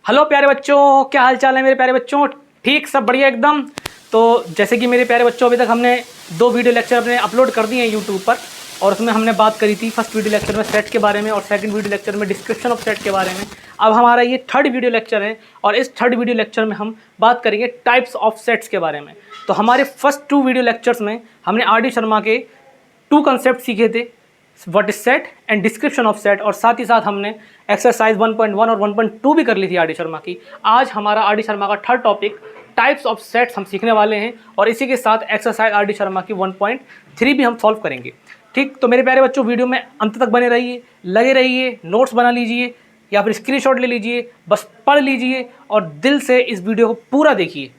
Hello प्यारे बच्चों, क्या हाल चाल है मेरे प्यारे बच्चों। ठीक, सब बढ़िया एकदम। तो जैसे कि मेरे प्यारे बच्चों, अभी तक हमने 2 वीडियो लेक्चर अपने अपलोड कर दिए हैं यूट्यूब पर, और उसमें हमने बात करी थी फर्स्ट वीडियो लेक्चर में सेट के बारे में और सेकंड वीडियो लेक्चर में डिस्क्रिप्शन ऑफ सेट के बारे में। अब हमारा ये थर्ड वीडियो लेक्चर है और इस थर्ड वीडियो लेक्चर में हम बात करेंगे टाइप्स ऑफ सेट्स के बारे में। तो हमारे फर्स्ट 2 वीडियो लेक्चर्स में हमने आर डी शर्मा के 2 कंसेप्ट सीखे थे, what is set and description of set, और साथ ही साथ हमने एक्सरसाइज 1.1 और 1.2 भी कर ली थी आर डी शर्मा की। आज हमारा आर डी शर्मा का third topic types of sets हम सीखने वाले हैं, और इसी के साथ एक्सरसाइज आर डी शर्मा की 1.3 भी हम सॉल्व करेंगे। ठीक, तो मेरे प्यारे बच्चों, वीडियो में अंत तक बने रहिए, लगे रहिए, नोट्स बना लीजिए या फिर स्क्रीनशॉट ले लीजिए, बस पढ़ लीजिए और दिल से इस वीडियो को पूरा देखिए।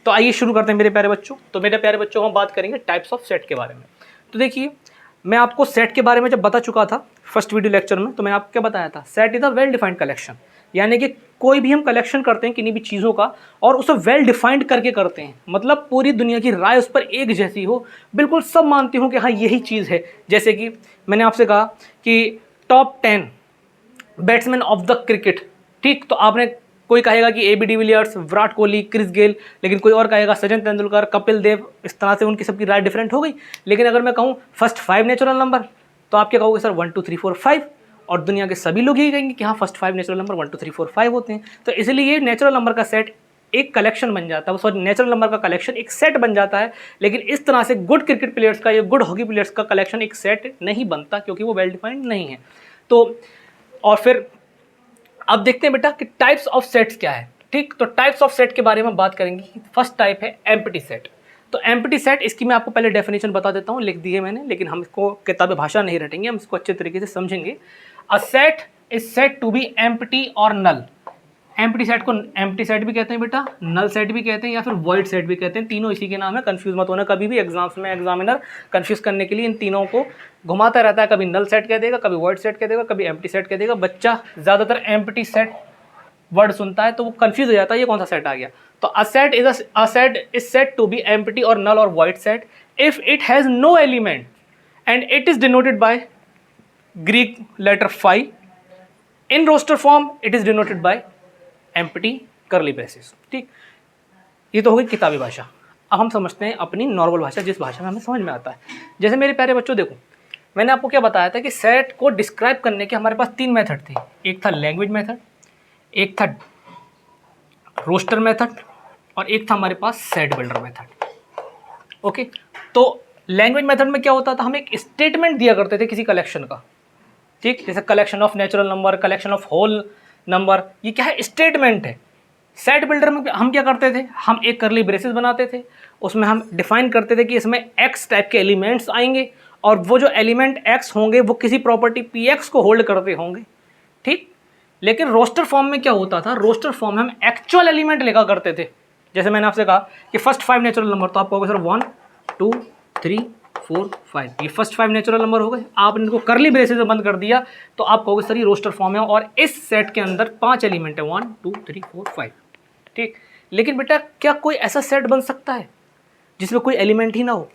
तो आइए शुरू करते हैं मेरे प्यारे बच्चों। तो मेरे प्यारे बच्चों, हम बात करेंगे टाइप्स ऑफ सेट के बारे में। तो देखिए, मैं आपको सेट के बारे में जब बता चुका था फर्स्ट वीडियो लेक्चर में, तो मैंने आपको क्या बताया था, set is a well defined collection. यानी कि कोई भी हम कलेक्शन करते हैं किन्हीं भी चीज़ों का और उसे वेल डिफाइंड करके करते हैं, मतलब पूरी दुनिया की राय उस पर एक जैसी हो, बिल्कुल सब मानते हो कि हाँ यही चीज़ है। जैसे कि मैंने आपसे कहा कि top 10 batsman of the cricket. ठीक, तो आपने कोई कहेगा कि AB de Villiers, Virat Kohli, Chris Gayle, लेकिन कोई और कहेगा सचिन तेंदुलकर, कपिल देव। इस तरह से उनकी सबकी राय डिफरेंट हो गई। लेकिन अगर मैं कहूँ फर्स्ट 5 नेचुरल नंबर, तो आप क्या कहोगे, सर 1 2 3 4 5, और दुनिया के सभी लोग यही कहेंगे कि हाँ फर्स्ट 5 नेचुरल नंबर 1 2 3 4 5 होते हैं। तो इसलिए ये नेचुरल नंबर का सेट एक कलेक्शन बन जाता है, सॉरी नेचुरल नंबर का कलेक्शन एक सेट बन जाता है। लेकिन इस तरह से गुड क्रिकेट प्लेयर्स का या गुड हॉकी प्लेयर्स का कलेक्शन एक सेट नहीं बनता, क्योंकि वो वेल डिफाइंड नहीं है। तो और फिर अब देखते हैं बेटा कि टाइप्स ऑफ सेट्स क्या है। ठीक, तो टाइप्स ऑफ सेट के बारे में बात करेंगे। फर्स्ट टाइप है एम्प्टी सेट। तो एम्प्टी सेट, इसकी मैं आपको पहले डेफिनेशन बता देता हूँ, लिख दी है मैंने, लेकिन हम इसको किताबी भाषा नहीं रटेंगे, हम इसको अच्छे तरीके से समझेंगे। A set is set to be empty और नल। एम्प्टी सेट को एम्प्टी सेट भी कहते हैं बेटा, नल सेट भी कहते हैं, या फिर वॉइड सेट भी कहते हैं। तीनों इसी के नाम है, कंफ्यूज मत होना कभी भी। एग्जाम्स में एग्जामिनर कंफ्यूज करने के लिए इन तीनों को घुमाता रहता है, कभी नल सेट कह देगा, कभी वॉइड सेट कह देगा, कभी एम्प्टी सेट कह देगा। बच्चा ज़्यादातर एम्प्टी सेट वर्ड सुनता है तो वो कंफ्यूज हो जाता है, ये कौन सा सेट आ गया। तो a set is set to be empty और नल और void set if it has no element and it is denoted by Greek letter phi. In roster form it is denoted by empty curly braces. ठीक, ये तो हो गई किताबी भाषा। अब हम समझते हैं अपनी नॉर्मल भाषा, जिस भाषा में हमें समझ में आता है। जैसे मेरे प्यारे बच्चों, देखो मैंने आपको क्या बताया था कि सेट को डिस्क्राइब करने के हमारे पास 3 मेथड थे। एक था लैंग्वेज मेथड, एक था रोस्टर मेथड, और एक था हमारे पास सेट बिल्डर मेथड। ओके, तो लैंग्वेज मेथड में क्या होता था, हम एक स्टेटमेंट दिया करते थे किसी कलेक्शन का। ठीक, जैसे collection of natural number, collection of whole number, ये क्या है, स्टेटमेंट है। सेट बिल्डर में हम क्या करते थे, हम एक करली ब्रेसेस बनाते थे, उसमें हम डिफाइन करते थे कि इसमें x टाइप के एलिमेंट्स आएंगे, और वो जो एलिमेंट x होंगे वो किसी प्रॉपर्टी px को होल्ड करते होंगे। ठीक, लेकिन रोस्टर फॉर्म में क्या होता था, रोस्टर फॉर्म में हम एक्चुअल एलिमेंट लिखा करते थे। जैसे मैंने आपसे कहा कि फर्स्ट 5 नेचुरल नंबर, तो आप कहोगे सर 1 2 3 4 5, ये फर्स्ट 5 नेचुरल नंबर हो गए। आपने इनको करली ब्रेसेस में बंद कर दिया तो आप कहोगे सर ये रोस्टर फॉर्म है, और इस सेट के अंदर 5 एलिमेंट है, 1 2 3 4 5। ठीक, लेकिन बेटा क्या कोई ऐसा सेट बन सकता है जिसमें कोई एलिमेंट ही ना हो?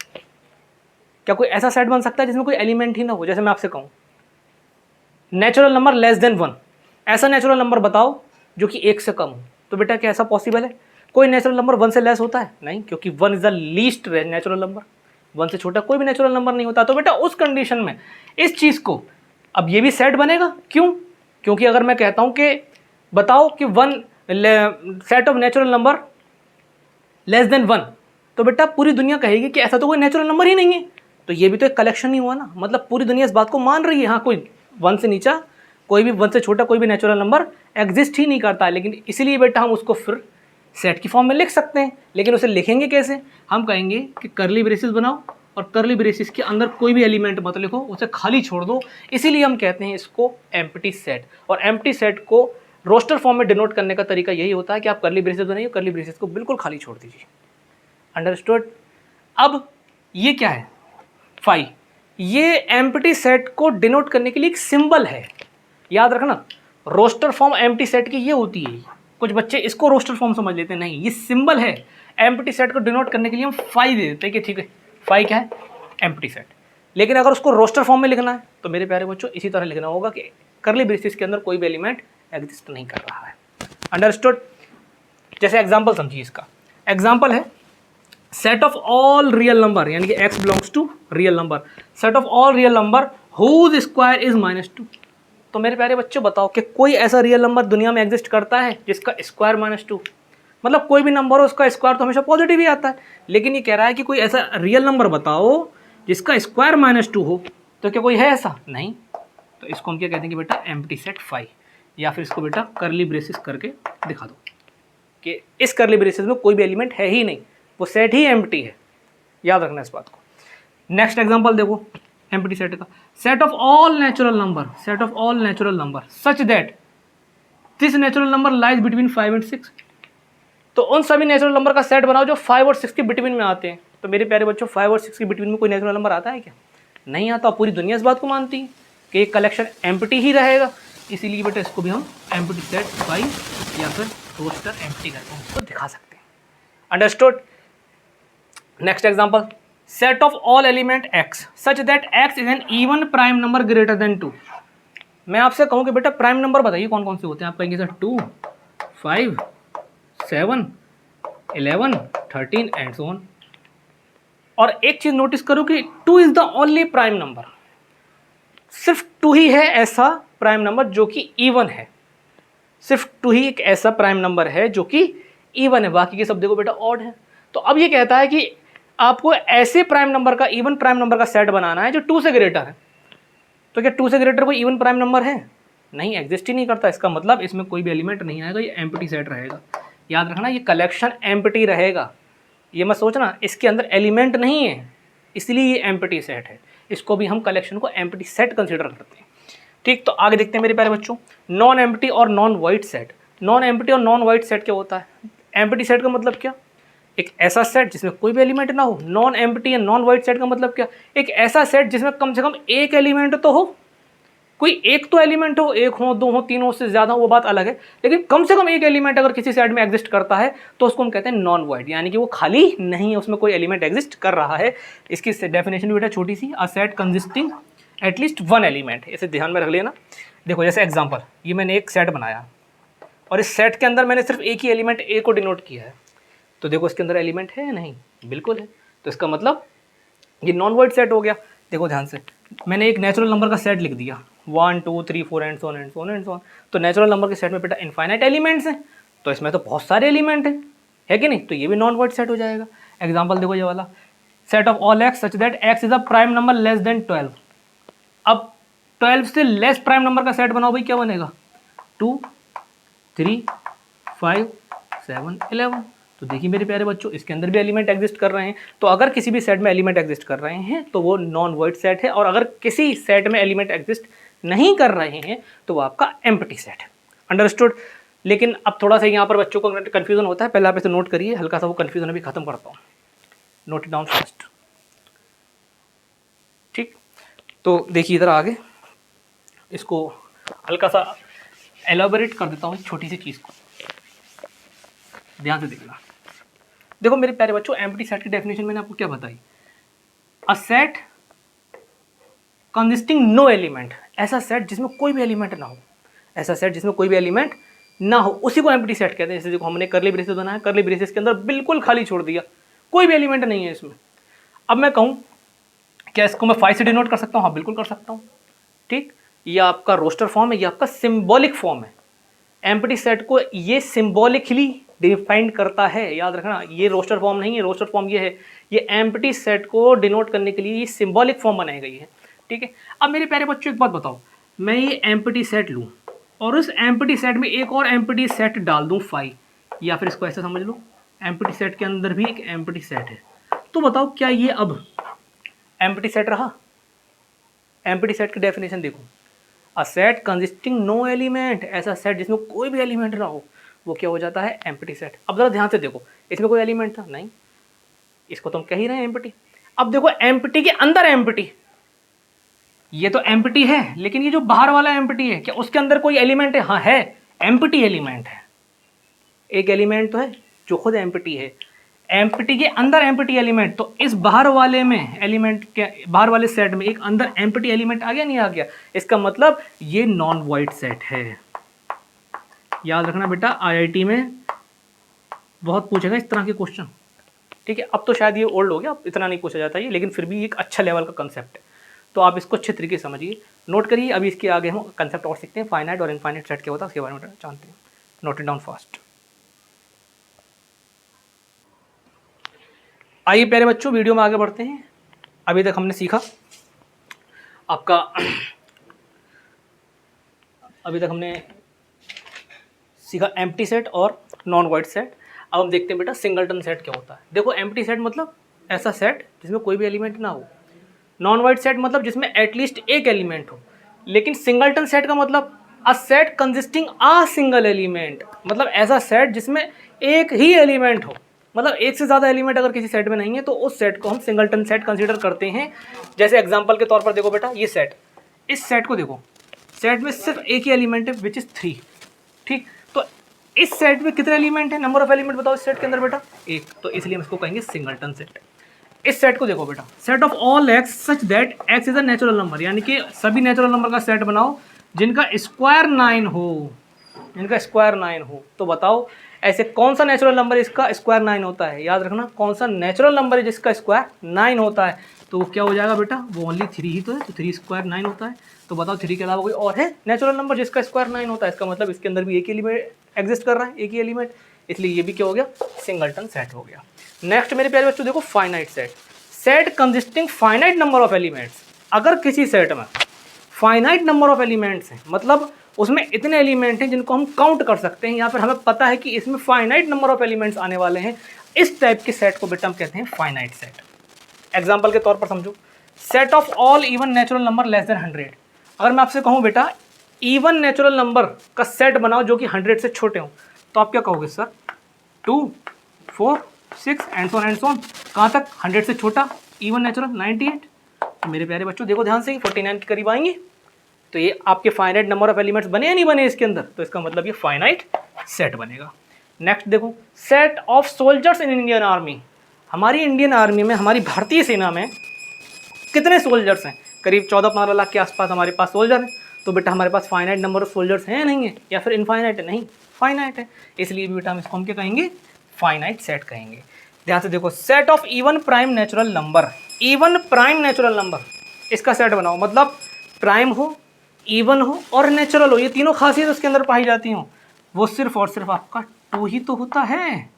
क्या कोई ऐसा सेट बन सकता है जिसमें कोई एलिमेंट ही ना हो? जैसे मैं आपसे कहूँ नेचुरल नंबर लेस देन 1, ऐसा नेचुरल नंबर बताओ जो कि 1 से कम हो। तो बेटा क्या ऐसा पॉसिबल है? कोई नेचुरल नंबर 1 से लेस होता है? नहीं, क्योंकि 1 is the least natural number, 1 से छोटा कोई भी नेचुरल नंबर नहीं होता। तो बेटा उस कंडीशन में इस चीज़ को, अब ये भी सेट बनेगा। क्यों? क्योंकि अगर मैं कहता हूँ कि बताओ कि 1 set of natural number less than 1, तो बेटा पूरी दुनिया कहेगी कि ऐसा तो कोई नेचुरल नंबर ही नहीं है। तो ये भी तो एक कलेक्शन ही हुआ ना, मतलब पूरी दुनिया इस बात को मान रही है, हाँ कोई 1 से नीचा, कोई भी 1 से छोटा कोई भी नेचुरल नंबर एग्जिस्ट ही नहीं करता है। लेकिन इसीलिए बेटा हम उसको फिर सेट की फॉर्म में लिख सकते हैं। लेकिन उसे लिखेंगे कैसे? हम कहेंगे कि करली ब्रेसेस बनाओ और करली ब्रेसेस के अंदर कोई भी एलिमेंट मत लिखो, उसे खाली छोड़ दो। इसीलिए हम कहते हैं इसको एम्प्टी सेट। और एम्प्टी सेट को रोस्टर फॉर्म में डिनोट करने का तरीका यही होता है कि आप करली ब्रेसेस बनाइए, करली ब्रेसेस को बिल्कुल खाली छोड़ दीजिए। अंडरस्टूड? अब ये क्या है, फाई, ये एम्प्टी सेट को डिनोट करने के लिए एक सिंबल है। याद रखना, रोस्टर फॉर्म एम्प्टी सेट की ये होती है। कुछ बच्चे इसको रोस्टर फॉर्म समझ लेते हैं, नहीं, ये सिंबल है। एम्प्टी सेट को डिनोट करने के लिए हम फाई दे देते हैं कि ठीक है फाई क्या है, एम्प्टी सेट। लेकिन अगर उसको रोस्टर फॉर्म में लिखना है तो मेरे प्यारे बच्चों इसी तरह लिखना होगा कि करली ब्रेसेस के अंदर कोई भी एलिमेंट एग्जिस्ट नहीं कर रहा है। अंडरस्टूड। जैसे एग्जाम्पल समझिए, इसका एग्जाम्पल है set of all real number, यानी कि x belongs to real number, set of all real number whose square is -2। तो मेरे प्यारे बच्चों बताओ कि कोई ऐसा रियल नंबर दुनिया में एग्जिस्ट करता है जिसका स्क्वायर -2? मतलब कोई भी नंबर हो उसका स्क्वायर तो हमेशा पॉजिटिव ही आता है, लेकिन ये कह रहा है कि कोई ऐसा रियल नंबर बताओ जिसका स्क्वायर -2 हो। तो क्या कोई है ऐसा? नहीं। तो इसको हम क्या कहते हैं कि बेटा एम्प्टी सेट फाई, या फिर इसको बेटा करली ब्रेसेस करके दिखा दो कि इस करली ब्रेसेस में कोई भी एलिमेंट है ही नहीं, वो सेट ही एम्प्टी है। याद रखना इस बात को। नेक्स्ट एग्जांपल देखो एम्प्टी सेट का, set of all natural number, set of all natural number such that this natural number lies between 5 and 6। तो उन सभी नेचुरल नंबर का सेट बनाओ जो 5 और 6 के बिटवीन में आते हैं। तो मेरे प्यारे बच्चों 5 और 6 के बिटवीन में कोई नेचुरल नंबर आता है क्या? नहीं आता। पूरी दुनिया इस बात को मानती है कि एक कलेक्शन एम्प्टी ही रहेगा, इसीलिए बेटा इसको भी हम एम्प्टी सेट 5 या फिर रोस्टर एम्प्टी करके इसको दिखा सकते हैं। Understood. Next example, set of all element x such that x is an even prime number greater than 2। मैं आपसे कहूं कि बेटा प्राइम नंबर बताइए कौन कौन से होते हैं। आप कहेंगे सर 2, 5, 7, 11, 13 एंड सो ऑन। और एक चीज नोटिस करो कि 2 is the only prime number, सिर्फ 2 ही है ऐसा प्राइम नंबर जो कि इवन है। सिर्फ 2 ही एक ऐसा प्राइम नंबर है जो कि इवन है, बाकी के सब देखो बेटा ऑड है। तो अब ये कहता है कि आपको ऐसे प्राइम नंबर का, इवन प्राइम नंबर का सेट बनाना है जो 2 से ग्रेटर है। तो क्या 2 से ग्रेटर कोई इवन प्राइम नंबर है? नहीं, एग्जिस्ट ही नहीं करता। इसका मतलब इसमें कोई भी एलिमेंट नहीं आएगा, ये एम्प्टी सेट रहेगा। याद रखना ये कलेक्शन एम्प्टी रहेगा, ये मत सोचना इसके अंदर एलिमेंट नहीं है इसलिए ये एम्प्टी सेट है। इसको भी हम कलेक्शन को एम्प्टी सेट कंसीडर करते हैं। ठीक, तो आगे देखते हैं मेरे प्यारे बच्चों, नॉन एम्प्टी और non void set. Non empty और नॉन वाइड सेट क्या होता है? एम्प्टी सेट का मतलब क्या? एक ऐसा सेट जिसमें कोई भी एलिमेंट ना हो। नॉन एम्प्टी या नॉन वाइड सेट का मतलब क्या? एक ऐसा सेट जिसमें कम से कम एक एलिमेंट तो हो। कोई एक तो एलिमेंट हो, एक हो, दो हो, तीन हो, उससे ज़्यादा वो बात अलग है, लेकिन कम से कम एक एलिमेंट अगर किसी सेट में एग्जिस्ट करता है तो उसको हम कहते हैं नॉन वाइड, यानी कि वो खाली नहीं है, उसमें कोई एलिमेंट एग्जिस्ट कर रहा है। इसकी डेफिनेशन भी बेटा छोटी सी, a set consisting at least one element, इसे ध्यान में रख लेना। देखो जैसे एग्जाम्पल, ये मैंने एक सेट बनाया और इस सेट के अंदर मैंने सिर्फ एक ही एलिमेंट ए को डिनोट किया है, तो देखो इसके अंदर एलिमेंट है या नहीं? बिल्कुल है। तो इसका मतलब ये नॉन वाइड सेट हो गया। देखो ध्यान से, मैंने एक नेचुरल नंबर का सेट लिख दिया 1, 2, 3, 4 and so on and so on and so on. तो नेचुरल नंबर के सेट में बेटा इनफाइनाइट एलिमेंट्स हैं, तो इसमें तो बहुत सारे एलिमेंट हैं, है कि नहीं? तो ये भी नॉन वाइड सेट हो जाएगा। एग्जाम्पल देखो ये वाला, set of all x such that x is a prime number less than 12। अब 12 से लेस प्राइम नंबर का सेट बनाओ भाई, क्या बनेगा? 2, 3, 5, 7, 11। तो देखिए मेरे प्यारे बच्चों, इसके अंदर भी एलिमेंट एग्जिस्ट कर रहे हैं। तो अगर किसी भी सेट में एलिमेंट एग्जिस्ट कर रहे हैं तो वो नॉन वाइड सेट है, और अगर किसी सेट में एलिमेंट एग्जिस्ट नहीं कर रहे हैं तो वो आपका एम्प्टी सेट है। अंडरस्टूड। लेकिन अब थोड़ा सा यहाँ पर बच्चों को कन्फ्यूजन होता है, पहले आप इसे नोट करिए, हल्का सा वो कन्फ्यूजन अभी खत्म करता हूँ। Note it down first. ठीक, तो देखिए इधर आगे इसको हल्का सा एलाबोरेट कर देता हूँ छोटी सी चीज़ को, ध्यान से देखना। देखो मेरे प्यारे बच्चों, एम्प्टी सेट की डेफिनेशन मैंने आपको क्या बताई? A set consisting no element, ऐसा सेट जिसमें कोई भी एलिमेंट ना हो, ऐसा सेट जिसमें कोई भी एलिमेंट ना हो, उसी को एम्प्टी सेट कहते हैं। जैसे देखो हमने करली ब्रेसेस बनाया, करली ब्रेसेस के अंदर बिल्कुल खाली छोड़ दिया, कोई भी एलिमेंट नहीं है इसमें। अब मैं कहूँ क्या इसको मैं 5 से डिनोट कर सकता हूँ? हाँ बिल्कुल कर सकता हूँ। ठीक, ये आपका रोस्टर फॉर्म है, ये आपका सिंबॉलिक फॉर्म है। एम्प्टी सेट को ये सिंबॉलिकली डिफाइंड करता है, याद रखना। ये रोस्टर फॉर्म नहीं है, रोस्टर फॉर्म ये है, ये एम्प्टी सेट को डिनोट करने के लिए ये सिंबॉलिक फॉर्म बनाई गई है। ठीक है, अब मेरे प्यारे बच्चों एक बात बताओ, मैं ये एम्प्टी सेट लूँ और उस एम्प्टी सेट में एक और एम्प्टी सेट डाल दूँ 5, या फिर इसको ऐसे समझ लो एम्प्टी सेट के अंदर भी एक एम्प्टी सेट है, तो बताओ क्या ये अब एम्प्टी सेट रहा? एम्प्टी सेट की डेफिनेशन देखो, a set consisting no element, ऐसा सेट जिसमें कोई भी एलिमेंट ना हो, वो क्या हो जाता है? Empty set. अब जरा ध्यान से देखो, इसमें कोई एलिमेंट था नहीं, इसको तो हम कह ही रहे हैं एम्प्टी। अब देखो एम्प्टी के अंदर एम्प्टी, ये तो एम्प्टी है, लेकिन ये जो बाहर वाला एम्प्टी है, क्या उसके अंदर कोई एलिमेंट है? हाँ है, एम्प्टी एलिमेंट है। एक एलिमेंट तो है जो खुद एम्प्टी है, एम्प्टी के अंदर एम्प्टी एलिमेंट। तो इस बाहर वाले में एलिमेंट के बाहर वाले सेट में एक अंदर एम्प्टी एलिमेंट आ गया, नहीं आ गया? इसका मतलब ये नॉन वाइड सेट है। याद रखना बेटा, आईआईटी में बहुत पूछेगा इस तरह के क्वेश्चन, ठीक है। अब तो शायद ये ओल्ड हो गया, अब इतना नहीं पूछा जाता है, लेकिन फिर भी एक अच्छा लेवल का कंसेप्ट है, तो आप इसको अच्छे तरीके से समझिए, नोट करिए। अभी इसके आगे हम कंसेप्ट और सीखते हैं, फाइनाइट और इनफाइनाइट सेट क्या होता है उसके बारे में जानते हैं। Note it down fast. आइए प्यारे बच्चों, वीडियो में आगे बढ़ते हैं। अभी तक हमने सीखा आपका अभी तक हमने सीखा एम्प्टी सेट और नॉन वॉइड सेट। अब हम देखते हैं बेटा सिंगलटन सेट क्या होता है। देखो एम्प्टी सेट मतलब ऐसा सेट जिसमें कोई भी एलिमेंट ना हो, नॉन वॉइड सेट मतलब जिसमें एटलीस्ट एक एलिमेंट हो, लेकिन सिंगलटन सेट का मतलब अ set consisting a single element, मतलब ऐसा सेट जिसमें एक ही एलिमेंट हो, मतलब एक से ज़्यादा एलिमेंट अगर किसी सेट में नहीं है तो उस सेट को हम सिंगलटन सेट कंसीडर करते हैं। जैसे एग्जांपल के तौर पर देखो बेटा, ये सेट, इस सेट को देखो, सेट में सिर्फ एक ही एलिमेंट है विच इज़ 3, ठीक। तो इस सेट में कितने एलिमेंट है, नंबर ऑफ एलिमेंट बताओ इस सेट के अंदर बेटा, एक, तो इसलिए हम इसको कहेंगे सिंगलटन सेट। इस सेट को देखो बेटा, set of all x such that x is a natural number, यानी कि सभी नेचुरल नंबर का सेट बनाओ जिनका स्क्वायर 9 हो, जिनका स्क्वायर 9 हो। तो बताओ ऐसे कौन सा नेचुरल नंबर इसका स्क्वायर 9 होता है, याद रखना कौन सा नेचुरल नंबर है जिसका स्क्वायर 9 होता है। तो वो क्या हो जाएगा बेटा, वो ओनली 3 ही तो है, तो 3 स्क्वायर 9 होता है। तो बताओ 3 के अलावा कोई और है नेचुरल नंबर जिसका स्क्वायर 9 होता है, इसका मतलब इसके अंदर भी एक ही एलिमेंट एग्जिस्ट कर रहा है, एक ही एलिमेंट, इसलिए ये भी क्या हो गया, सिंगलटन सेट हो गया। नेक्स्ट मेरे प्यारे बच्चों देखो finite set, set consisting finite number of elements. अगर किसी सेट में फाइनाइट नंबर ऑफ एलिमेंट्स हैं, मतलब उसमें इतने एलिमेंट हैं जिनको हम काउंट कर सकते हैं, या फिर हमें पता है कि इसमें फाइनाइट नंबर ऑफ एलिमेंट्स आने वाले हैं, इस टाइप के सेट को बेटा हम कहते हैं फाइनाइट सेट। एग्जांपल के तौर पर समझो, set of all even natural number less than 100। अगर मैं आपसे कहूँ बेटा इवन नेचुरल नंबर का सेट बनाओ जो कि 100 से छोटे हों, तो आप क्या कहोगे सर, 2, 4, 6 एंड सो ऑन, कहाँ तक 100 से छोटा इवन नेचुरल 98। तो मेरे प्यारे बच्चों देखो ध्यान से, 49 के करीब आएंगे, तो ये आपके फाइनाइट नंबर ऑफ एलिमेंट्स बने या नहीं बने इसके अंदर, तो इसका मतलब ये फाइनाइट सेट बनेगा। नेक्स्ट देखो, set of soldiers in Indian army. हमारी इंडियन आर्मी में, हमारी भारतीय सेना में कितने सोल्जर्स हैं, करीब 14-15 लाख के आसपास हमारे पास सोल्जर हैं। तो बेटा हमारे पास फाइनाइट नंबर ऑफ सोल्जर्स हैं या नहीं है, या फिर इनफाइनाइट है, नहीं फाइनाइट है, इसलिए बेटा हम इसको हम क्या कहेंगे, फाइनाइट सेट कहेंगे। ध्यान से देखो, set of even prime natural number, even prime natural number, इसका सेट बनाओ, मतलब प्राइम हो, इवन हो और नेचुरल हो, ये तीनों खासियत उसके अंदर पाई जाती हो, वो सिर्फ और सिर्फ आपका 2 ही तो होता है।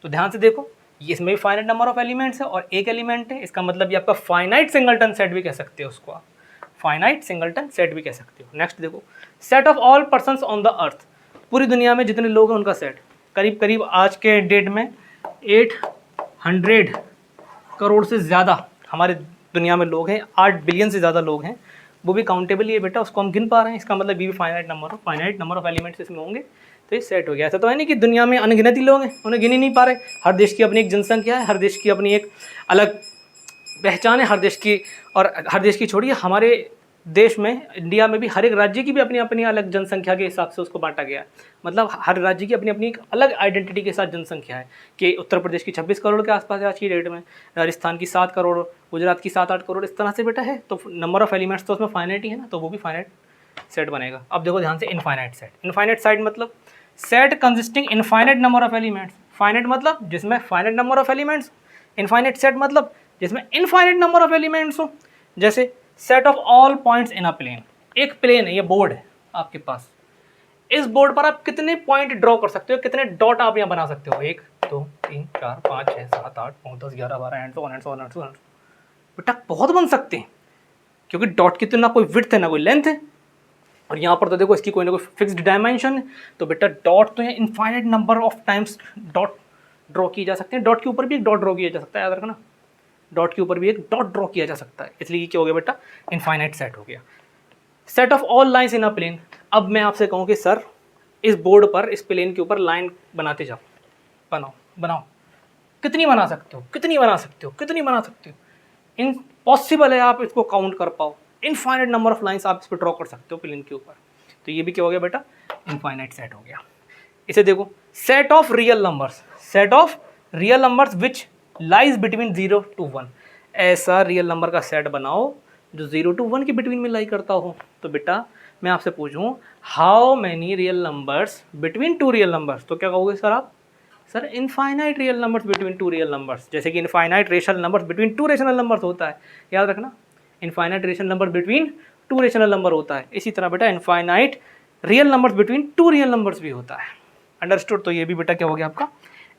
तो ध्यान से देखो, इसमें भी फाइनाइट नंबर ऑफ एलिमेंट्स है और एक एलिमेंट है, इसका मतलब ये आपका फाइनाइट सिंगलटन सेट भी कह सकते हो, उसको आप फाइनाइट सिंगलटन सेट भी कह सकते हो। नेक्स्ट देखो, set of all persons on the earth, पूरी दुनिया में जितने लोग हैं उनका सेट, करीब करीब आज के डेट में 800 करोड़ से ज़्यादा हमारे दुनिया में लोग हैं, 8 बिलियन से ज़्यादा लोग हैं, वो भी काउंटेबल ही है बेटा, उसको हम गिन पा रहे हैं, इसका मतलब ये भी फाइनाइट नंबर ऑफ एलिमेंट्स इसमें होंगे, तो ये सेट हो गया। ऐसा तो है नहीं कि दुनिया में अनगिनत ही लोग हैं, उन्हें गिन ही नहीं पा रहे, हर देश की अपनी एक जनसंख्या है, हर देश की अपनी एक अलग पहचान है, हर देश की, और हर देश की छोड़िए, हमारे देश में इंडिया में भी हर एक राज्य की भी अपनी अपनी अलग जनसंख्या के हिसाब से उसको बांटा गया है, मतलब हर राज्य की अपनी अपनी एक अलग आइडेंटिटी के साथ जनसंख्या है, कि उत्तर प्रदेश की 26 करोड़ के आसपास है आज की डेट में, राजस्थान की 7 करोड़, गुजरात की 7-8 करोड़, इस तरह से बेटा है। तो नंबर ऑफ एलिमेंट्स तो उसमें फाइनाइट ही है ना, तो वो भी फाइनाइट सेट बनेगा। अब देखो ध्यान से, इनफाइनाइट सेट, इनफाइनाइट सेट मतलब set consisting infinite number of elements, finite मतलब जिसमें finite number of elements, infinite set मतलब जिसमें इनफाइनाइट नंबर ऑफ एलिमेंट्स हो। जैसे set of all points in a plane, एक प्लेन है, ये बोर्ड है आपके पास, इस बोर्ड पर आप कितने पॉइंट ड्रॉ कर सकते हो, कितने डॉट आप यहाँ बना सकते हो, 1 2 3 4 5 6 7 8 9 10 11 12 एंड सो ऑन बेटा बहुत बन सकते हैं, क्योंकि डॉट की तो ना कोई विड्थ है ना कोई लेंथ है, और यहाँ पर तो देखो इसकी कोई ना कोई फिक्स्ड डायमेंशन है, तो बेटा डॉट तो है infinite number of times dot draw किए जा सकते हैं, डॉट के ऊपर भी एक डॉट ड्रॉ किया जा सकता है, याद रखना, डॉट के ऊपर भी एक डॉट ड्रॉ किया जा सकता है, इसलिए क्या हो गया बेटा, इनफाइनाइट सेट हो गया। Set of all lines in a plane, अब मैं आपसे कहूँ कि सर इस बोर्ड पर, इस प्लेन के ऊपर लाइन बनाते जाओ, बनाओ, कितनी बना सकते हो, कितनी बना सकते हो, कितनी बना सकते हो, इम्पॉसिबल है आप इसको काउंट कर पाओ, इनफाइनाइट नंबर ऑफ लाइंस आप इस पर ड्रॉ कर सकते हो प्लेन के ऊपर, तो ये भी क्या हो गया बेटा, इनफाइनाइट सेट हो गया। इसे देखो, set of real numbers, set of real numbers which lies between 0 to 1, ऐसा रियल नंबर का सेट बनाओ जो 0 to 1 के बिटवीन में लाई करता हो, तो बेटा मैं आपसे पूछूं how many real numbers between two real numbers, तो क्या कहोगे सर आप? Sir infinite real numbers between two real numbers, जैसे कि infinite rational numbers between two rational numbers होता है, याद रखना infinite rational number between two rational number होता है, इसी तरह बेटा infinite real numbers between two real numbers भी होता है। अंडरस्टूड? तो ये भी बेटा क्या हो गया आपका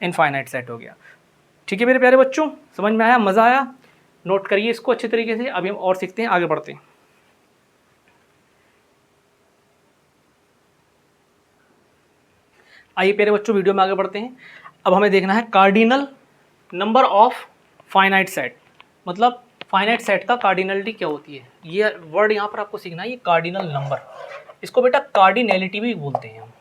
इनफाइनाइट सेट हो गया। ठीक है मेरे प्यारे बच्चों, समझ में आया, मज़ा आया? नोट करिए इसको अच्छे तरीके से। अभी हम और सीखते हैं, आगे बढ़ते हैं। आइए प्यारे बच्चों वीडियो में आगे बढ़ते हैं। अब हमें देखना है cardinal number of finite set, मतलब फाइनाइट सेट का कार्डिनलिटी क्या होती है। ये वर्ड यहाँ पर आपको सीखना है, ये कार्डिनल नंबर, इसको बेटा कार्डिनलिटी भी बोलते हैं हम।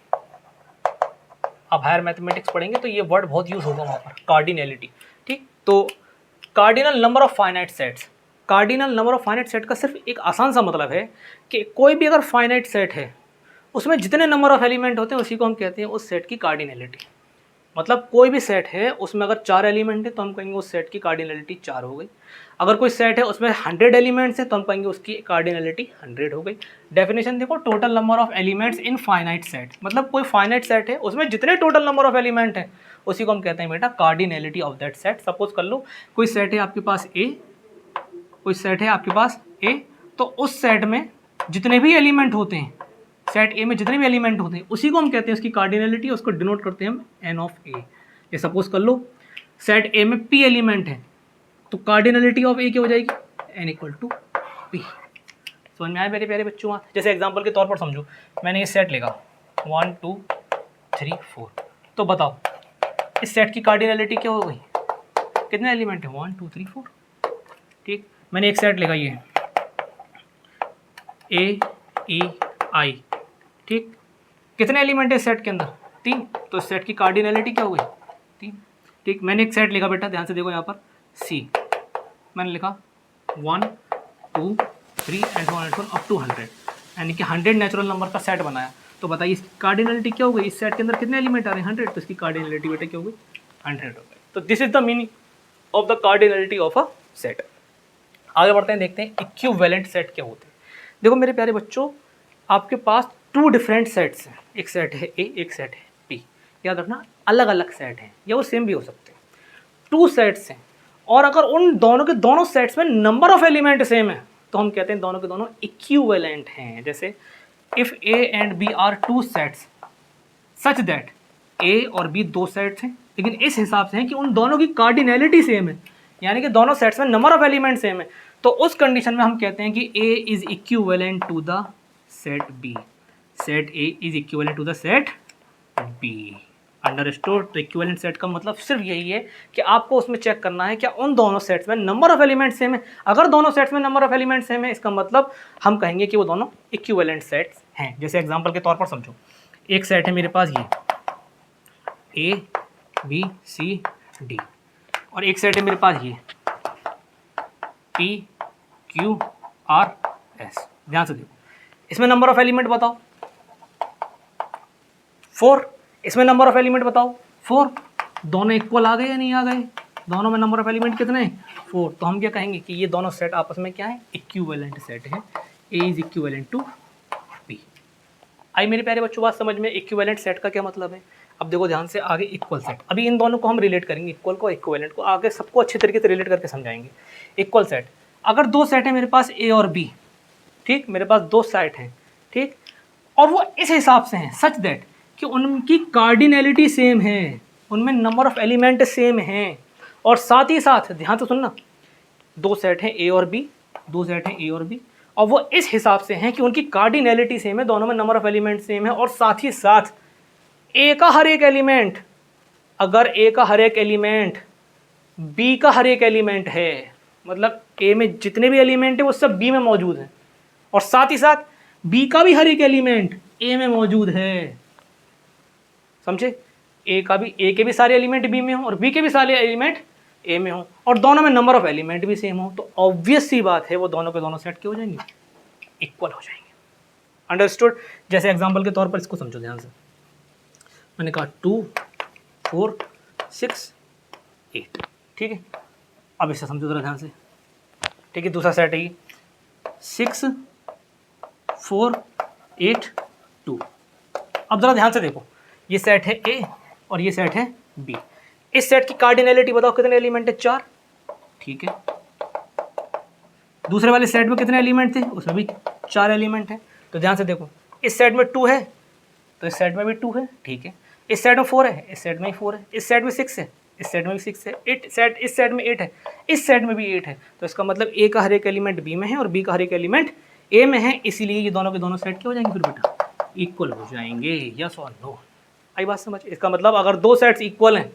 आप हायर मैथमेटिक्स पढ़ेंगे तो ये वर्ड बहुत यूज होगा वहाँ पर, कार्डिनलिटी। ठीक, तो cardinal number of finite sets, cardinal number of finite set का सिर्फ एक आसान सा मतलब है कि कोई भी अगर फाइनाइट सेट है उसमें जितने नंबर ऑफ एलिमेंट होते हैं उसी को हम कहते हैं उस सेट की कार्डिनलिटी। मतलब कोई भी सेट है उसमें अगर 4 एलिमेंट है तो हम कहेंगे उस सेट की कार्डिनलिटी 4 हो गई। अगर कोई सेट है उसमें 100 एलिमेंट्स हैं तो हम कहेंगे उसकी कार्डिनलिटी 100 हो गई। डेफिनेशन देखो, total number of elements in finite set, मतलब कोई फाइनाइट सेट है उसमें जितने टोटल नंबर ऑफ एलिमेंट है उसी को हम कहते हैं बेटा cardinality of that set. Suppose कर लो कोई सेट है आपके पास ए, कोई सेट है आपके पास ए, तो उस सेट में जितने भी एलिमेंट होते हैं, सेट ए में जितने भी एलिमेंट होते हैं उसी को हम कहते हैं उसकी कार्डिनलिटी, उसको डिनोट करते हैं हम एन ऑफ ए। ये सपोज कर लो सेट ए में पी एलिमेंट है तो कार्डिनलिटी ऑफ ए क्या हो जाएगी, एन इक्वल टू पी। समझ में आया मेरे प्यारे बच्चों? जैसे एग्जांपल के तौर पर समझो, मैंने ये सेट लिखा 1 2 3 4, तो बताओ इस सेट की कार्डिनलिटी क्या हो गई, कितने एलिमेंट है 1 2 3 4। ठीक, मैंने एक सेट लिखा ये ए ई आई, ठीक, कितने एलिमेंट है सेट के अंदर 3, तो सेट की कार्डिनलिटी क्या हो गई 3। ठीक, मैंने एक सेट लिखा बेटा, ध्यान से देखो यहाँ पर सी, मैंने लिखा 1 2 3 एंड 1 अप टू 100, यानी कि 100 नेचुरल नंबर का सेट बनाया। तो बताइए इसकी कार्डिनलिटी क्या हो गई, इस सेट के अंदर कितने एलिमेंट आ रहे हैं 100, तो इसकी कार्डिनलिटी बेटा क्या हो गई 100 हो गई। तो this is the meaning of the cardinality of a set. आगे बढ़ते हैं, देखते हैं इक्विवेलेंट सेट क्या होते हैं। देखो मेरे प्यारे बच्चों, आपके पास 2 डिफरेंट सेट्स हैं, एक सेट है ए, एक सेट है पी। याद रखना अलग अलग सेट हैं या वो सेम भी हो सकते हैं। 2 सेट्स हैं और अगर उन दोनों के दोनों सेट्स में नंबर ऑफ एलिमेंट सेम है तो हम कहते हैं दोनों के दोनों इक्विवेलेंट हैं। जैसे if A and B are 2 sets such that A और बी 2 सेट्स हैं लेकिन इस हिसाब से हैं कि उन दोनों की कार्डिनलिटी सेम है, यानी कि दोनों सेट्स में नंबर ऑफ एलिमेंट सेम है, तो उस कंडीशन में हम कहते हैं कि A is equivalent to the set B, set A is equivalent to the set B. Understood? तो इक्विवेलेंट सेट का मतलब सिर्फ यही है कि आपको उसमें चेक करना है क्या उन दोनों सेट्स में नंबर ऑफ एलिमेंट सेम है। अगर दोनों सेट्स में नंबर ऑफ एलिमेंट सेम है इसका मतलब हम कहेंगे कि वो दोनों इक्विवेलेंट सेट्स हैं। जैसे एग्जांपल के तौर पर समझो, एक सेट है मेरे पास ये ए बी सी डी और एक सेट है मेरे पास ये पी क्यू आर एस। ध्यान से देखो, इसमें नंबर ऑफ एलिमेंट बताओ 4, इसमें नंबर ऑफ एलिमेंट बताओ 4। दोनों इक्वल आ गए या नहीं आ गए? दोनों में नंबर ऑफ एलिमेंट कितने हैं 4। तो हम क्या कहेंगे कि ये दोनों सेट आपस में क्या है, इक्विवेलेंट सेट है। ए इज इक्विवेलेंट टू बी। आई मेरे प्यारे बच्चों बात समझ में? इक्विवेलेंट सेट का क्या मतलब है? अब देखो ध्यान से, आगे इक्वल सेट, अभी इन दोनों को हम रिलेट करेंगे, इक्वल को इक्विवेलेंट को आगे सबको अच्छे तरीके से रिलेट करके समझाएंगे। इक्वल सेट, अगर 2 सेट है मेरे पास ए और बी, ठीक, मेरे पास 2 सेट हैं, ठीक, और वो इस हिसाब से हैं सच दैट कि उनकी कार्डिनलिटी सेम है, उनमें नंबर ऑफ एलिमेंट सेम हैं, और साथ ही साथ ध्यान से सुनना 2 सेट हैं ए और बी, 2 सेट हैं ए और बी, और वो इस हिसाब से हैं कि उनकी कार्डिनलिटी सेम है, दोनों में नंबर ऑफ एलिमेंट सेम है, और साथ ही साथ ए का हर एक एलिमेंट, अगर ए का हर एक एलिमेंट बी का हर एक एलिमेंट है, मतलब ए में जितने भी एलिमेंट है वो सब बी में मौजूद हैं, और साथ ही साथ बी का भी हर एक एलिमेंट ए में मौजूद है। समझे? ए के भी सारे एलिमेंट बी में हो और बी के भी सारे एलिमेंट ए में हो, और दोनों में नंबर ऑफ एलिमेंट भी सेम हो, तो ऑब्वियस सी बात है वो दोनों के दोनों सेट क्या हो जाएंगे, इक्वल हो जाएंगे। अंडरस्टूड? जैसे एग्जांपल के तौर पर इसको समझो ध्यान से, मैंने कहा 2 4 6 8, ठीक है। अब इसे समझो जरा ध्यान से, ठीक है। दूसरा सेट है 6 4 8 2। अब ज़रा ध्यान से देखो, ये सेट है ए और ये सेट है बी। इस सेट की कार्डिनैलिटी बताओ कितने एलिमेंट है? 4, ठीक है। दूसरे वाले सेट में कितने एलिमेंट थे? उसमें भी 4 एलिमेंट हैं। तो ध्यान से देखो, इस सेट में 2 है तो इस सेट में भी 2 है, ठीक है। इस सेट में 4 है, इस सेट में भी 4 है। इस सेट में 6 है, इस सेट में भी 6 है। इस सेट में 8 है, इस सेट में भी 8 है। तो इसका मतलब ए का हर एक एलिमेंट बी में है और बी का हर एक एलिमेंट ए में है, इसीलिए ये दोनों के दोनों सेट क्या हो जाएंगे फिर बेटा? इक्वल हो जाएंगे। यस और नो? आई बात समझ? इसका मतलब अगर 2 सेट्स इक्वल हैं,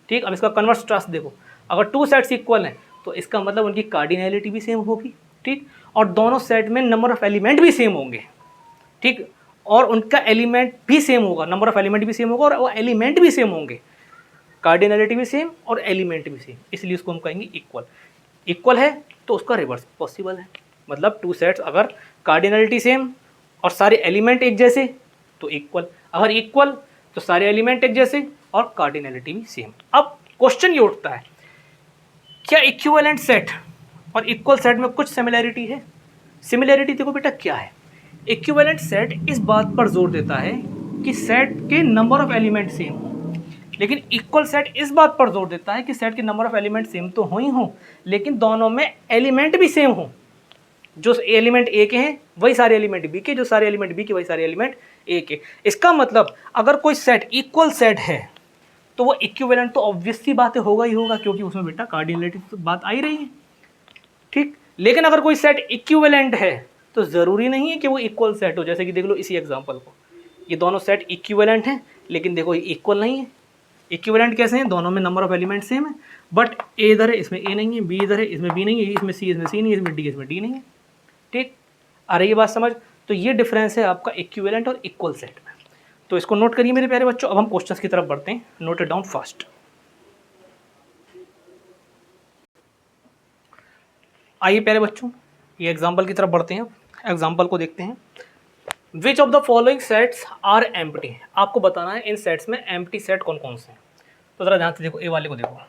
ठीक। अब इसका कन्वर्स ट्रस्ट देखो, अगर 2 सेट्स इक्वल हैं तो इसका मतलब उनकी कार्डिनैलिटी भी सेम होगी, ठीक। और दोनों सेट में नंबर ऑफ एलिमेंट भी सेम होंगे, ठीक। और उनका एलिमेंट भी सेम होगा, नंबर ऑफ एलिमेंट भी सेम होगा और वो एलिमेंट भी सेम होंगे, कार्डिनैलिटी भी सेम और एलिमेंट भी सेम, इसलिए उसको हम कहेंगे इक्वल। इक्वल है तो उसका रिवर्स पॉसिबल है, मतलब 2 सेट्स अगर कार्डिनैलिटी सेम और सारे एलिमेंट एक जैसे तो इक्वल, अगर इक्वल तो सारे एलिमेंट एक जैसे और कार्डिनैलिटी भी सेम। अब क्वेश्चन ये उठता है, क्या इक्विवेलेंट सेट और इक्वल सेट में कुछ सिमिलैरिटी है? सिमिलैरिटी देखो बेटा क्या है, इक्विवेलेंट सेट इस बात पर जोर देता है कि सेट के नंबर ऑफ एलिमेंट सेम हो, लेकिन इक्वल सेट इस बात पर जोर देता है कि सेट के नंबर ऑफ एलिमेंट सेम तो हो ही हो, लेकिन दोनों में एलिमेंट भी सेम हो। जो एलिमेंट ए के हैं वही सारे एलिमेंट बी के, जो सारे एलिमेंट बी के वही सारे एलिमेंट ए के। इसका मतलब अगर कोई सेट इक्वल सेट है तो वो इक्विवेलेंट तो ऑब्वियस सी बात है होगा ही होगा, क्योंकि उसमें बेटा कार्डिनैलिटी तो बात आ ही रही है, ठीक। लेकिन अगर कोई सेट इक्विवेलेंट है तो ज़रूरी नहीं है कि वो इक्वल सेट हो। जैसे कि देख लो इसी एग्जांपल को, ये दोनों सेट इक्विवेलेंट हैं लेकिन देखो ये इक्वल नहीं है। इक्विवेलेंट कैसे हैं? दोनों में नंबर ऑफ एलिमेंट सेम है, बट ए इधर है इसमें ए नहीं है, बी इधर है इसमें बी नहीं है, इसमें सी नहीं है, इसमें डी इसमें डी नहीं है, ठीक। आ रही है बात समझ? तो ये डिफरेंस है आपका इक्विवेलेंट और इक्वल सेट में। तो इसको नोट करिए मेरे प्यारे बच्चों। अब हम क्वेश्चंस की तरफ बढ़ते हैं, नोट इट डाउन फास्ट। आइए प्यारे बच्चों, ये एग्जाम्पल की तरफ बढ़ते हैं। एग्जाम्पल को देखते हैं। Which of the following sets are empty? आपको बताना है इन सेट्स में एम्प्टी सेट कौन कौन से हैं। तो जरा ध्यान से देखो, ए वाले को देखो।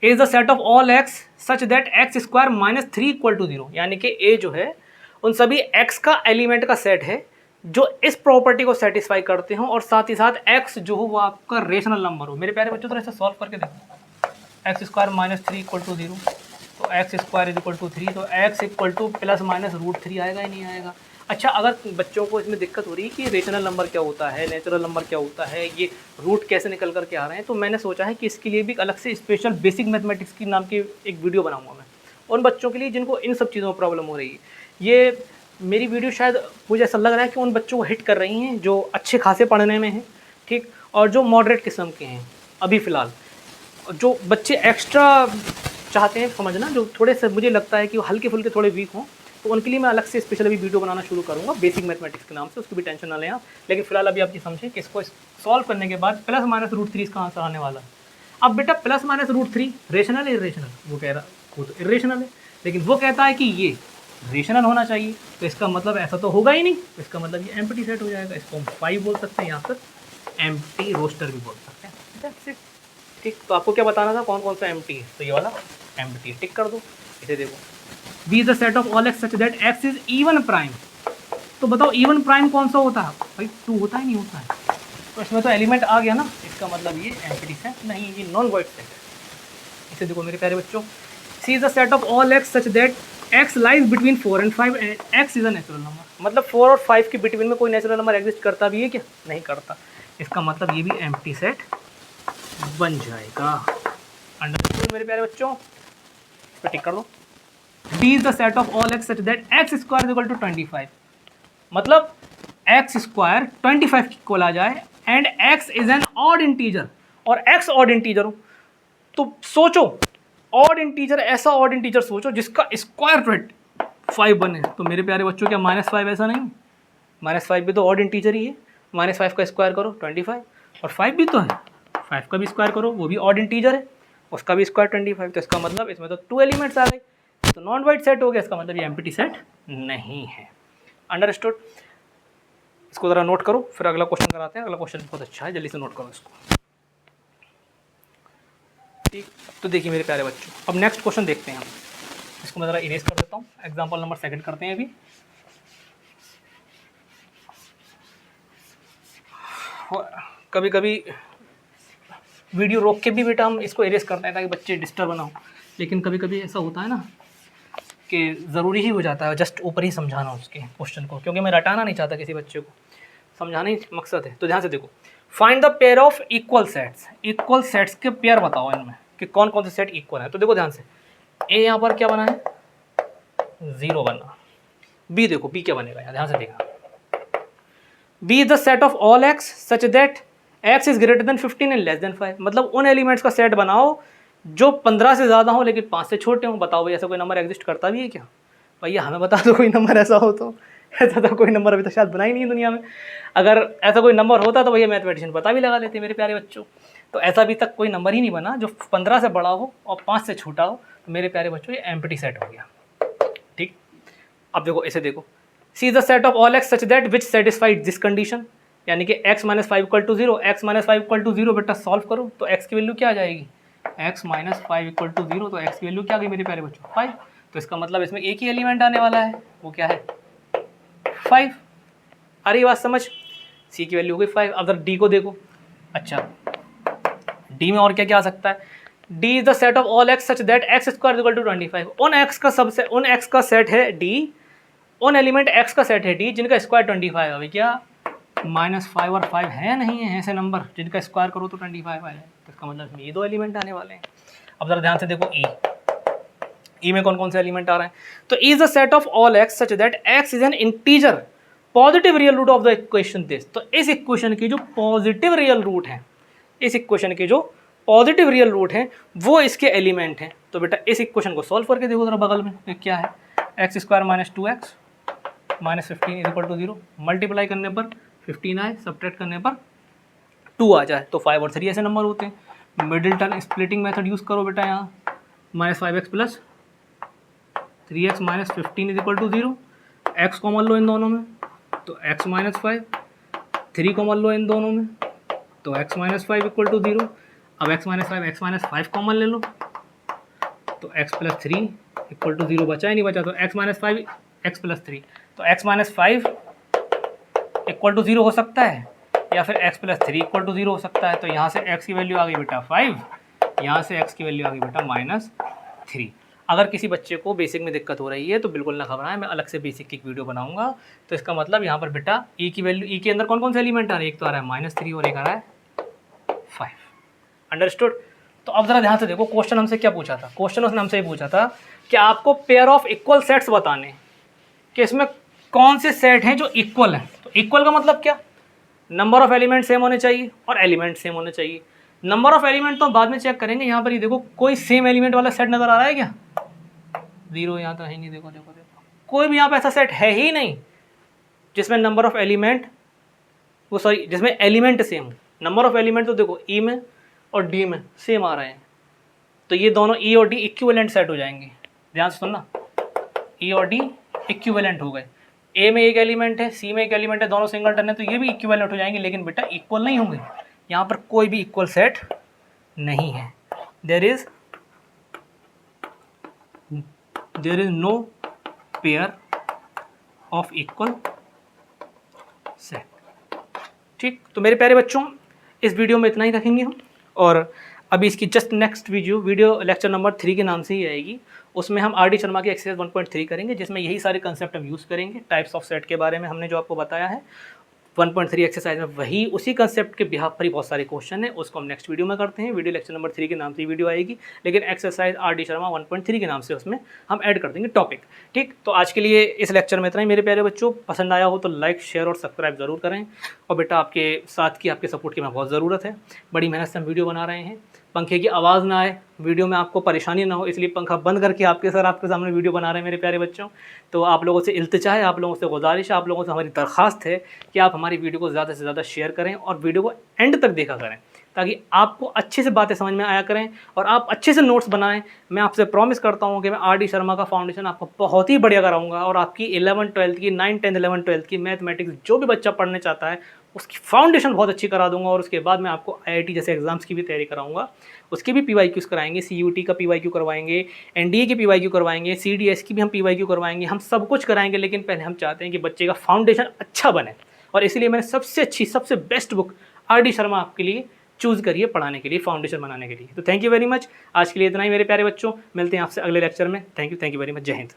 Is the set of all x such that x square minus 3 equal to 0, यानी कि ए जो है उन सभी एक्स का एलिमेंट का सेट है जो इस प्रॉपर्टी को सेटिस्फाई करते हो और साथ ही साथ एक्स जो हो वो आपका रेशनल नंबर हो। मेरे प्यारे बच्चों थोड़ा इसे सॉल्व करके देखो। X square minus 3 equal to 0, तो x square is equal to 3, तो x equal to plus minus root 3 आएगा ही नहीं आएगा। अच्छा, अगर बच्चों को इसमें दिक्कत हो रही है कि रेशनल नंबर क्या होता है, नेचुरल नंबर क्या होता है, ये रूट कैसे निकल करके आ रहे हैं, तो मैंने सोचा है कि इसके लिए भी अलग से स्पेशल बेसिक मैथमेटिक्स की नाम की एक वीडियो बनाऊंगा मैं उन बच्चों के लिए जिनको इन सब चीज़ों में प्रॉब्लम हो रही है। ये मेरी वीडियो शायद मुझे ऐसा लग रहा है कि उन बच्चों को हिट कर रही हैं जो अच्छे खासे पढ़ने में हैं, ठीक, और जो मॉडरेट किस्म के हैं अभी फ़िलहाल। जो बच्चे एक्स्ट्रा चाहते हैं समझना, जो थोड़े से मुझे लगता है कि वो हल्के फुल्के थोड़े वीक हों, तो उनके लिए मैं अलग से स्पेशल अभी वीडियो बनाना शुरू करूँगा बेसिक मैथमेटिक्स के नाम से, उसकी भी टेंशन ना लें आप। लेकिन फिलहाल अभी आप ये समझें कि इसको सॉल्व करने के बाद प्लस माइनस रूट 3 इसका आंसर आने वाला है। अब बेटा प्लस माइनस रूट 3 रेशनल है इरेशनल? वो कह रहा वो तो इरेशनल है, लेकिन वो कहता है कि ये रेशनल होना चाहिए, तो इसका मतलब ऐसा तो होगा ही नहीं, तो इसका मतलब ये एम्प्टी सेट हो जाएगा। इसको हम 5 बोल सकते हैं, यहाँ पर एम्प्टी रोस्टर भी बोल सकते हैं। दैट्स इट, ठीक। तो आपको क्या बताना था, कौन कौन सा एम्प्टी है? तो ये वाला एम्प्टी, टिक कर दो। इसे देखो, B is the set of all x such that x is even prime. तो बताओ इवन प्राइम कौन सा होता है भाई? 2 होता है, नहीं होता है? तो इसमें तो एलिमेंट आ गया ना, इसका मतलब ये एम्प्टी सेट नहीं, ये नॉन वॉइड सेट है। इसे देखो मेरे प्यारे बच्चों, C is the set of all x such that X lies between 4 and 5 and X is a natural number. मतलब 4 और 5 के बिटवीन में कोई नेचुरल नंबर एग्जिस्ट करता भी है क्या? नहीं करता। इसका मतलब ये भी एम्प्टी सेट बन जाएगा। अंडरस्टूड मेरे प्यारे बच्चों? इस पर टिक कर दो। D is the set of all x such that x square is equal to 25, मतलब x स्क्वायर 25 की इक्वल आ जाए and x is an odd integer, और x ऑड इंटीजर हो। तो सोचो ऑड इंटीजर, ऐसा ऑड इंटीजर सोचो जिसका स्क्वायर रूट 5 बने। तो मेरे प्यारे बच्चों क्या -5 ऐसा नहीं? -5 भी तो ऑड इंटीजर ही है। -5 का स्क्वायर करो 25, और 5 भी तो है, 5 का भी स्क्वायर करो वो भी ऑड इंटीजर है, उसका भी स्क्वायर 25। तो इसका मतलब इसमें तो 2 एलिमेंट्स आ गए, तो नॉन वाइड सेट हो गया। इसका मतलब ये एम्प्टी सेट नहीं है। अंडरस्टूड? इसको ज़रा नोट करो, फिर अगला क्वेश्चन कराते हैं। अगला क्वेश्चन बहुत अच्छा है, जल्दी से नोट करो इसको, ठीक। तो देखिए मेरे प्यारे बच्चों, अब नेक्स्ट क्वेश्चन देखते हैं हम। इसको मैं ज़रा इरेज कर देता हूँ, एग्जाम्पल नंबर 2 करते हैं अभी। कभी कभी वीडियो रोक के भी बेटा हम इसको एरेस करते हैं ताकि बच्चे डिस्टर्ब ना हो, लेकिन कभी कभी ऐसा होता है ना कि ज़रूरी ही हो जाता है जस्ट ऊपर ही समझाना उसके क्वेश्चन को, क्योंकि मैं रटाना नहीं चाहता किसी बच्चे को, समझाना ही मकसद है। तो ध्यान से देखो, find the pair of equal sets, equal sets के पेयर बताओ इनमें कि कौन कौन से सेट इक्वल है। तो देखो ध्यान से, ए यहाँ पर क्या बना है, 0 बना। बी देखो, बी क्या बनेगा यहाँ, ध्यान से देखना, B is the set of all x such that x is greater than 15 and less than 5। मतलब उन एलिमेंट्स का सेट बनाओ जो 15 से ज़्यादा हो लेकिन 5 से छोटे हों। बताओ भाई ऐसा कोई नंबर एग्जिस्ट करता भी है क्या? भैया हमें बता दो कोई नंबर ऐसा हो तो। ऐसा तो कोई नंबर अभी तक शायद बना ही नहीं है दुनिया में। अगर ऐसा कोई नंबर होता तो भैया मैथमेटिशियन पता भी लगा लेते मेरे प्यारे बच्चों। तो ऐसा अभी तक कोई नंबर ही नहीं बना जो 15 से बड़ा हो और 5 से छोटा हो। तो मेरे प्यारे बच्चों ये एम्प्टी सेट हो गया। ठीक, अब देखो इसे देखो, C the set of all x such that which satisfied this condition, यानी कि x minus 5 equal to 0, x minus 5 equal to 0 बेटा सॉल्व करो तो x की वैल्यू क्या आ जाएगी, x माइनस 5 इक्वल टू 0, तो x की वैल्यू क्या आ गई मेरे प्यारे बच्चों, 5। तो इसका मतलब इसमें एक ही एलिमेंट आने वाला है, वो क्या है, 5। आ रही बात समझ, c की वैल्यू हो गई 5। अगर d को देखो, अच्छा d में और क्या क्या आ सकता है, d is the set of all x such that x square equal to 25। उन x का सबसे उन x का सेट है d, उन एलिमेंट x का सेट है d जिनका स्क्वायर 25 है। अभी क्या -5 और 5 है या नहीं है ऐसे नंबर जिनका स्क्वायर करो तो 25 आ जाए। तो इसका मतलब इसमें ये दो एलिमेंट आने वाले हैं। अब जरा ध्यान से देखो ई में कौन कौन से एलिमेंट आ रहे हैं। तो E is the set of all x such that x is an integer positive real root of the equation this. तो इस इक्वेशन की जो पॉजिटिव रियल रूट है, इस इक्वेशन के जो पॉजिटिव रियल रूट है वो इसके एलिमेंट हैं। तो बेटा इस इक्वेशन को सॉल्व करके देखो जरा बगल में, तो क्या है, x square minus 2x minus 15 is equal to 0। Multiply करने पर 15 आए, सब्ट्रैक्ट करने पर 2 आ जाए, तो 5 और 3 ऐसे नंबर होते हैं। Middle term splitting method use करो बेटा, यहाँ -5x plus 3x minus 15 is equal to 0। x common लो इन दोनों में, तो x माइनस 5, 3 कॉमन लो इन दोनों में, तो x माइनस 5 इक्वल टू 0। अब x माइनस 5 कॉमन ले लो, तो x प्लस 3 इक्वल टू 0 बचा ही नहीं बचा, तो x माइनस 5 x प्लस 3, तो x माइनस 5 इक्वल टू 0 हो सकता है या फिर x प्लस 3 इक्वल टू 0 हो सकता है। तो यहाँ से x की वैल्यू आ गई बेटा 5, यहाँ से x की वैल्यू आ गई बेटा -3। अगर किसी बच्चे को बेसिक में दिक्कत हो रही है तो बिल्कुल ना घबराएं, मैं अलग से बेसिक की एक वीडियो बनाऊंगा। तो इसका मतलब यहाँ पर बेटा e की वैल्यू, e के अंदर कौन कौन से एलिमेंट आ रहे हैं, एक तो आ रहा है -3 और एक आ रहा है 5। अंडरस्टूड। तो अब जरा ध्यान से देखो, क्वेश्चन हमसे क्या पूछा था, क्वेश्चन उसने हमसे ये पूछा था कि आपको पेयर ऑफ इक्वल सेट्स बताने कि इसमें कौन से सेट हैं जो इक्वल हैं। तो इक्वल का मतलब क्या, नंबर ऑफ एलिमेंट सेम होने चाहिए और एलिमेंट सेम होने चाहिए। नंबर ऑफ एलिमेंट तो हम बाद में चेक करेंगे। यहाँ पर ये देखो कोई सेम एलिमेंट वाला सेट नजर आ रहा है क्या, 0 यहाँ तो है नहीं, देखो देखो देखो, कोई भी यहाँ पे ऐसा सेट है ही नहीं जिसमें नंबर ऑफ एलिमेंट वो सॉरी जिसमें एलिमेंट सेम हो। नंबर ऑफ एलिमेंट तो देखो ई में और डी में सेम आ रहे हैं, तो ये दोनों ई और डी इक्विवेलेंट सेट हो जाएंगे। ध्यान से सुनना, ई और डी इक्विवेलेंट हो गए। ए में एक एलिमेंट है, सी में एक एलिमेंट है, दोनों सिंगल टन है, तो ये भी इक्विवेलेंट हो जाएंगे, लेकिन बेटा इक्वल नहीं होंगे। यहाँ पर कोई भी इक्वल सेट नहीं है। There is no pair of equal set. ठीक, तो मेरे प्यारे बच्चों इस वीडियो में इतना ही रखेंगे हम, और अभी इसकी just next video lecture number 3 के नाम से ही आएगी। उसमें हम आर डी शर्मा की एक्सरसाइज 1.3 करेंगे, जिसमें यही सारे कंसेप्ट हम यूज़ करेंगे। टाइप्स ऑफ सेट के बारे में हमने जो आपको बताया है 1.3 एक्सरसाइज में, वही उसी कंसेप्ट के बिहाफ पर ही बहुत सारे क्वेश्चन है, उसको हम नेक्स्ट वीडियो में करते हैं। वीडियो लेक्चर नंबर 3 के नाम से ही वीडियो आएगी, लेकिन एक्सरसाइज आर डी शर्मा 1.3 के नाम से उसमें हम ऐड कर देंगे टॉपिक। ठीक, तो आज के लिए इस लेक्चर में इतना ही मेरे प्यारे बच्चों। पसंद आया हो तो लाइक, शेयर और सब्सक्राइब ज़रूर करें, और बेटा आपके साथ की, आपके सपोर्ट की हमें बहुत ज़रूरत है। बड़ी मेहनत से हम वीडियो बना रहे हैं, पंखे की आवाज़ ना आए, वीडियो में आपको परेशानी ना हो, इसलिए पंखा बंद करके आपके सामने वीडियो बना रहे हैं मेरे प्यारे बच्चों। तो आप लोगों से इल्तिजा है, आप लोगों से गुजारिश है, आप लोगों से हमारी दरख्वास्त है कि आप हमारी वीडियो को ज़्यादा से ज़्यादा शेयर करें और वीडियो को एंड तक देखा करें, ताकि आपको अच्छे से बातें समझ में आया करें और आप अच्छे से नोट्स बनाएं। मैं आपसे प्रॉमिस करता हूं कि मैं आर डी शर्मा का फाउंडेशन आपको बहुत ही बढ़िया कराऊंगा, और आपकी 11th 12th की 9th 10th 11th 12th की मैथमेटिक्स जो भी बच्चा पढ़ने चाहता है उसकी फाउंडेशन बहुत अच्छी करा दूंगा। और उसके बाद मैं आपको IIT जैसे एग्जाम्स की भी तैयारी कराऊंगा, उसके भी PYQs कराएंगे, CUT का PYQ करवाएंगे, NDA की PYQ करवाएंगे, CDS की भी हम PYQ करवाएंगे, हम सब कुछ कराएंगे। लेकिन पहले हम चाहते हैं कि बच्चे का फाउंडेशन अच्छा बने, और इसीलिए मैंने सबसे अच्छी, सबसे बेस्ट बुक RD शर्मा आपके लिए चूज़ करिए पढ़ाने के लिए, फाउंडेशन बनाने के लिए। तो थैंक यू वेरी मच, आज के लिए इतना ही मेरे प्यारे बच्चों, मिलते हैं आपसे अगले लेक्चर में। थैंक यू वेरी मच, जय हिंद।